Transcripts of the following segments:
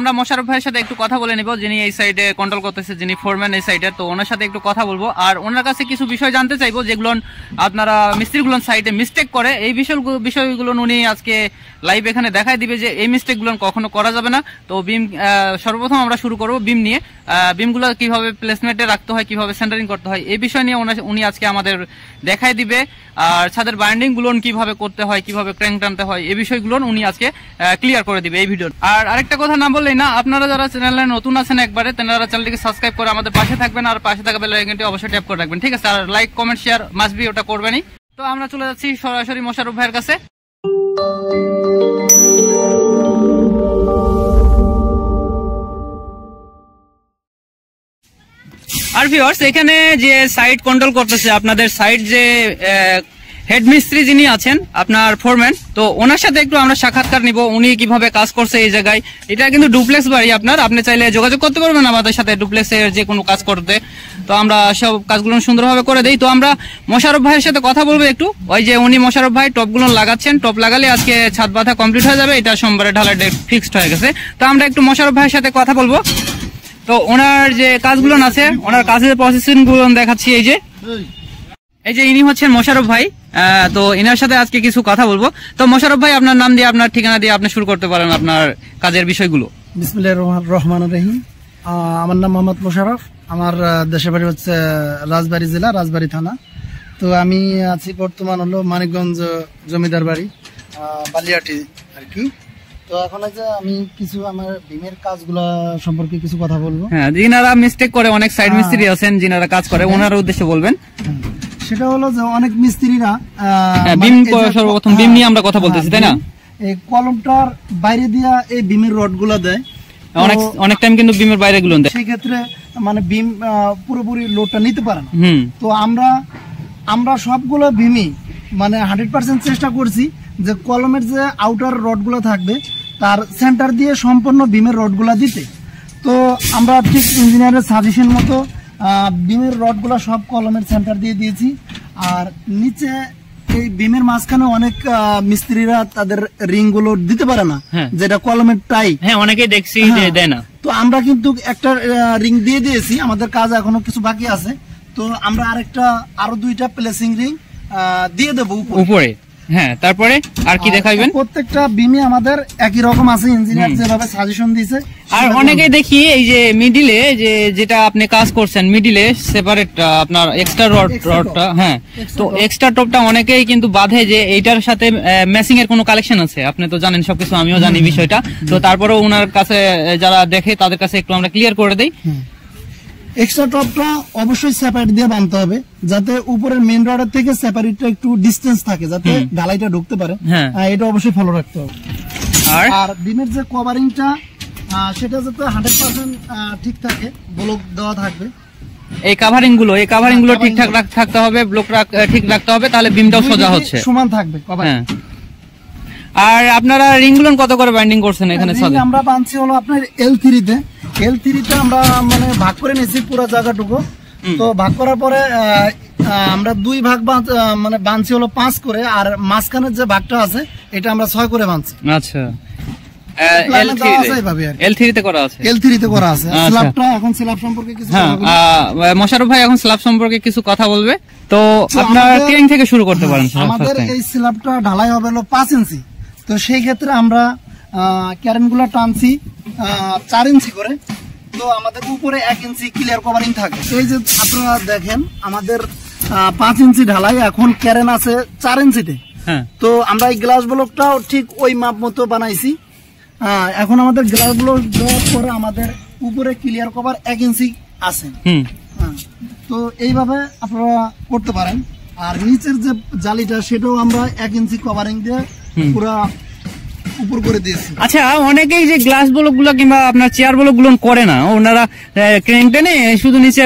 আমরা মোশাররফ ভাইয়ের সাথে একটু কথা বলে নিব, যিনি এই সাইডে কন্ট্রোল করতেছে, যিনি ফোরম্যান এই সাইডের। তো ওনার সাথে একটু কথা বলবো আর ওনার কাছে কিছু বিষয় জানতে চাইবো যেগুলো আপনারা মিস্ত্রিগুলো সাইডে মিস্টেক করে, এই বিষয়গুলো উনি আজকে লাইভ এখানে দেখাই দিবে যে এই মিস্টেকগুলো কখনো করা যাবে না। তো বিম সর্বপ্রথম আমরা শুরু করব বিম নিয়ে। বিমগুলো কিভাবে প্লেসমেন্টে রাখতে হয়, কিভাবে সেন্টারিং করতে হয়, এই বিষয় নিয়ে উনি আজকে আমাদের দেখাই দিবে। আর ছাদের বাইন্ডিং গুলো কিভাবে করতে হয়, কিভাবে ক্র্যাঙ্ক টানতে হয়, এই বিষয়গুলো উনি আজকে ক্লিয়ার করে দিবে এই ভিডিও। আর আরেকটা কথা না বললেই না, আপনারা যারা চ্যানেলে নতুন আছেন একবারে, তারা চ্যানেলটিকে সাবস্ক্রাইব করে আমাদের পাশে থাকবেন আর পাশে থাকা বেল আইকনটি অবশ্যই ট্যাপ করে রাখবেন, ঠিক আছে? আর like comment share must be, ওটা করবেনই। তো আমরা চলে যাচ্ছি সরাসরি মোশাররফ ভাইয়ের কাছে। আর ভিউয়ার্স, এখানে যে সাইট কন্ট্রোল করতেছে আপনাদের সাইট, যে হেড মিস্ত্রি যিনি আছেন আপনার ফোরম্যান, তো ওনার সাথে একটু আমরা সাক্ষাৎকার নিব, উনি কিভাবে কাজ করছে এই জায়গায়। এটা কিন্তু ডুপ্লেক্স বাড়ি আপনার, আপনি চাইলে যোগাযোগ করতে পারবেন আমাদের সাথে ডুপ্লেক্সের যে কোনো কাজ করতে। তো আমরা সব কাজগুলো সুন্দরভাবে করে দেই। তো আমরা মোশাররফ ভাইয়ের সাথে কথা বলবো একটু। ওই যে উনি মোশাররফ ভাই টপগুলো লাগাচ্ছেন, টপ লাগালে আজকে ছাদ বাঁধা কমপ্লিট হয়ে যাবে, এটা সোমবারে ঢালাই ডেট ফিক্সড হয়ে গেছে। তো আমরা একটু মোশাররফ ভাইয়ের সাথে কথা বলবো। তো ওনার যে কাজগুলো আছে, ওনার কাজের প্রসেসিং গুলো দেখাচ্ছি। এই যে ইনি হচ্ছেন মোশাররফ ভাই। তো ইনার সাথে আজকে কিছু কথা বলবো। তো মোশাররফ ভাই, আপনার নাম দিয়ে আপনার ঠিকানা দিয়ে আপনি শুরু করতে পারেন আপনার কাজের বিষয়গুলো। বিসমিল্লাহির রহমানির রহিম। আমার নাম মোহাম্মদ মোশাররফ। আমার দেশের বাড়ি হচ্ছে রাজবাড়ী জেলা, রাজবাড়ী থানা। তো আমি আছি বর্তমান হলো মানিকগঞ্জ জমিদার বাড়ি, বালিয়াটি আর কি। তো এখন যে আমি কিছু আমার বিমের কাজগুলো সম্পর্কে কিছু কথা বলবো। হ্যাঁ, যিনারা মিস্টেক করে, অনেক সাইড মিস্ত্রি আছেন যিনারা কাজ করে, ওনার উদ্দেশ্যে বলবেন। সেটা হলো যে অনেক মিস্ত্রিরা বিম, সর্বপ্রথম বিম নিয়ে আমরা কথা বলতেছি, তাই না? এই কলমটার বাইরে দিয়া এই বিমের রড গুলা দেয়, অনেক টাইম কিন্তু বিমের বাইরে গুলো দেয়, সেই ক্ষেত্রে মানে বিম পুরোপুরি লোডটা নিতে পারে না। তো আমরা সবগুলো বিমই মানে 100% চেষ্টা করছি যে কলমের যে আউটার রড গুলো থাকবে তার সেন্টার দিয়ে সম্পূর্ণ বিমের রড গুলা দিতে। তো আমরা ঠিক ইঞ্জিনিয়ারের সাজেশন মতো বিমের রড গুলা সব কলমের সেন্টার দিয়ে দিয়েছি। আর নিচে এই বিমের মাঝখানে অনেক মিস্ত্রিরা তাদের রিং গুলো দিতে পারে না, যেটা কলমের টাই। হ্যাঁ, অনেকেই দেখছি যে দেয় না। তো আমরা কিন্তু একটা রিং দিয়ে দিয়েছি, আমাদের কাজ এখনো কিছু বাকি আছে। তো আমরা আরো 2টা প্লেসিং রিং দিয়ে দেবো উপরে। হ্যাঁ, তারপরে আর কি দেখাইবেন? প্রত্যেকটা বিমে আমাদের একই রকম আছে, ইঞ্জিনিয়ার যেভাবে সাজেশন দিয়েছে। আর অনেকেই দেখি এই যে মিডিলে যেটা আপনি কাজ করছেন, মিডিলে সেপারেট আপনার এক্সট্রা রডটা, হ্যাঁ, তো এক্সট্রা টপটা অনেকেই কিন্তু বাঁধে যে এইটার সাথে ম্যাচিং এর কোনো কালেকশন আছে। আপনি তো জানেন সবকিছু, আমিও জানি বিষয়টা। তো তারপরেও ওনার কাছে যারা দেখে তাদের কাছে একটু আমরা ক্লিয়ার করে দেই। এক্সট্রা টপটা অবশ্যই সেপারেট দিয়ে বাঁধতে হবে, যাতে উপরের মেইন রডের থেকে সেপারেটটা একটু ডিসটেন্স থাকে, যাতে ঢালাইটা ঢুকতে পারে। এটা অবশ্যই ফলো রাখতে হবে। আর বিমের যে কভারিংটা সেটা যাতে 100% ঠিক থাকে, ব্লক দেওয়া থাকবে। এই কাভারিং গুলো ঠিকঠাক থাকতে হবে, ব্লক ঠিক রাখতে হবে, তাহলে বিমটাও সোজা হচ্ছে, সমান থাকবে কভারিং। আর আপনারা রিং গুলো কত করে বাইন্ডিং করছেন এখানে? আমরা বাঁধছি হলো আপনার L3 আমরা মানে ভাগ করে নিয়েছি পুরো জায়গাটুকু। তো ভাগ করার পরে আমরা 2 ভাগ মানে বাঁধছি হলো 5 করে, আর মাঝখানের যে ভাগটা আছে এটা আমরা 6 করে বাঁধছি। আচ্ছা, L3 তে করা আছে। স্ল্যাবটা এখন স্ল্যাব সম্পর্কে কিছু মোশাররফ ভাই এখন স্ল্যাব সম্পর্কে কিছু কথা বলবে। তো আপনারা ক্লিয়ারিং থেকে শুরু করতে পারেন। আমাদের এই স্ল্যাবটা ঢালাই হবে হলো 5 ইঞ্চি। তো সেই ক্ষেত্রে আমরা ক্যারেন গুলা টানছি 4 ইঞ্চি করে। তো আমাদের উপরে 1 ইঞ্চি ক্লিয়ার কভারিং থাকে। এই যে আপনারা দেখেন আমাদের 5 ইঞ্চি ঢালাই, এখন ক্যারেন আছে 4 ইঞ্চিতে। তো আমরা এই গ্লাস ব্লকটাও ঠিক ওই মাপ মতো বানাইছি। এখন আমাদের গ্লাস ব্লক দেওয়ার পরে আমাদের উপরে ক্লিয়ার কভার 1 ইঞ্চি আছে। তো এইভাবে আপনারা করতে পারেন। আর নিচের যে জালিটা সেটাও আমরা 1 ইঞ্চি কভারিং দিয়ে পুরো উপর করে দিয়েছি। আচ্ছা, অনেকেই যে গ্লাস ব্লক গুলো কিংবা আপনার চেয়ার ব্লক গুলো করে না, ওনারা ক্রেন টেনে শুধু নিচে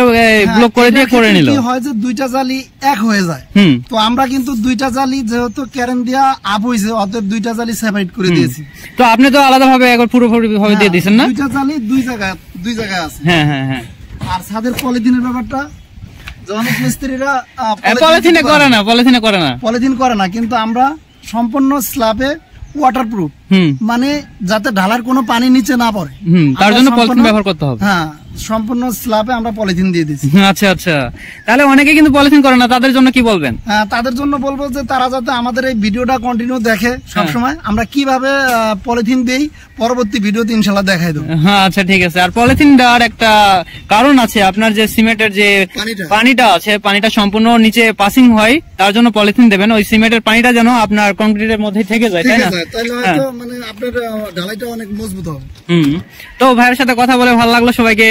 ব্লক করে দিয়ে করে নিল। কি হয় যে 2টা জালি এক হয়ে যায়। তো আমরা কিন্তু 2টা জালি যেহেতু ক্যারেন দিয়া আপ হইছে, অতএব 2টা জালি সেপারেট করে দিয়েছি। তো আপনি তো আলাদা ভাবে একবার পুরোপুরি ভাবে দিয়ে দিয়েছেন না? 2টা জালি দুই জায়গায় আছে। হ্যাঁ। আর ছাদের পলিথিনের ব্যাপারটা, অনেক মিস্ত্রিরা পলিথিন করে না, কিন্তু আমরা সম্পূর্ণ স্ল্যাবে ওয়াটারপ্রুফ, মানে যাতে ঢালার কোনো পানি নিচে না পড়ে, তার জন্য পলিথিন ব্যবহার করতে হবে। হ্যাঁ, সম্পূর্ণ স্ল্যাবে আমরা পলিথিন দিয়ে দিচ্ছি। আচ্ছা আচ্ছা, তাহলে অনেকে কিন্তু পলিথিন করে না, তাদের জন্য কি বলবেন? তাদের জন্য বলবো যে তারা যাতে আমাদের এই ভিডিওটা কন্টিনিউ দেখে সবসময়, আমরা কিভাবে পলিথিন দেই পরবর্তী ভিডিওতে ইনশাআল্লাহ দেখাই দেবো। হ্যাঁ আচ্ছা ঠিক আছে। আর পলিথিন দেওয়ার একটা কারণ আছে, আপনার যে সিমেন্টের যে পানিটা আছে, পানিটা সম্পূর্ণ নিচে পাসিং হয়, তার জন্য পলিথিন দেবেন। ওই সিমেন্টের পানিটা যেন আপনার কংক্রিটের মধ্যে থেকে যায়, তাই না? তাহলে হয়তো মানে আপনার ঢালাইটা অনেক মজবুত হবে। তো ভাইয়ের সাথে কথা বলে ভালো লাগলো। সবাইকে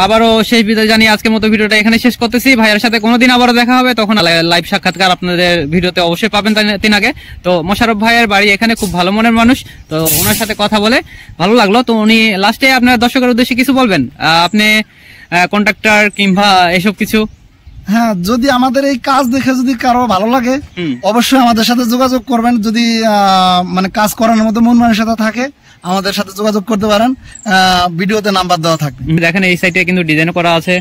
আবারও শেষ বিদায় জানিয়ে আজকের মতো ভিডিওটা এখানে শেষ করতেছি। ভাইয়ের সাথে কোনোদিন আবারও দেখা হবে, তখন লাইভ সাক্ষাৎকার আপনাদের ভিডিওতে অবশ্যই পাবেন তিন আগে। তো মোশাররফ ভাইয়ের বাড়ি এখানে, খুব ভালো মনের মানুষ, তো ওনার সাথে কথা বলে ভালো লাগলো। তো উনি লাস্টে আপনার দর্শকের উদ্দেশ্যে কিছু বলবেন, আপনি কন্ট্রাক্টর কিংবা এসব কিছু? হ্যাঁ, যদি আমাদের এই কাজ দেখে যদি কারো ভালো লাগে অবশ্যই আমাদের সাথে যোগাযোগ করবেন। যদি মানে কাজ করানোর মতো মন মানসিকতা থাকে আমাদের সাথে যোগাযোগ করতে পারেন, ভিডিওতে নাম্বার দেওয়া থাকবে। দেখেন এই সাইডে কিন্তু ডিজাইন করা আছে,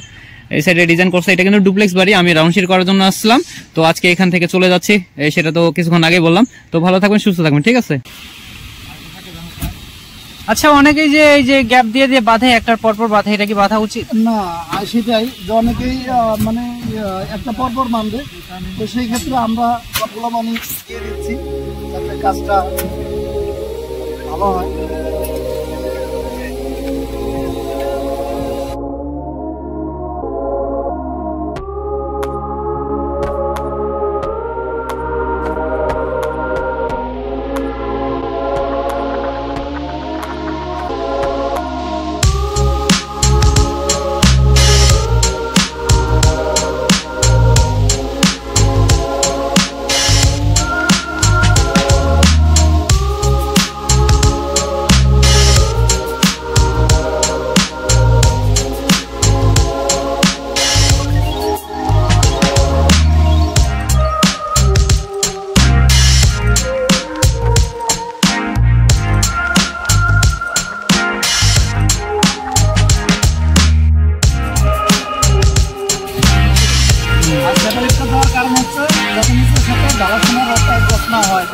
এই সাইডে ডিজাইন করছে। এটা কিন্তু ডুপ্লেক্স বাড়ি, আমি রাউন্ড শেড করার জন্য আসলাম। তো আজকে এখান থেকে চলে যাচ্ছি, সেটা তো কিছুক্ষণ আগে বললাম। তো ভালো থাকবেন, সুস্থ থাকবেন, ঠিক আছে? আচ্ছা, অনেকেই যে এই যে গ্যাপ দিয়ে দিয়ে বাঁধে, একটার পরপর বাঁধে, এটা কি বাঁধা উচিত না? সেটাই যে অনেকেই মানে একটা পরপর মানবে, তো সেই ক্ষেত্রে আমরা সবগুলো মানে দিয়ে দিচ্ছি যাতে কাজটা ভালো হয়। কারণ হচ্ছে যখন ঢালার সময় রাস্তায় প্রশ্ন হয়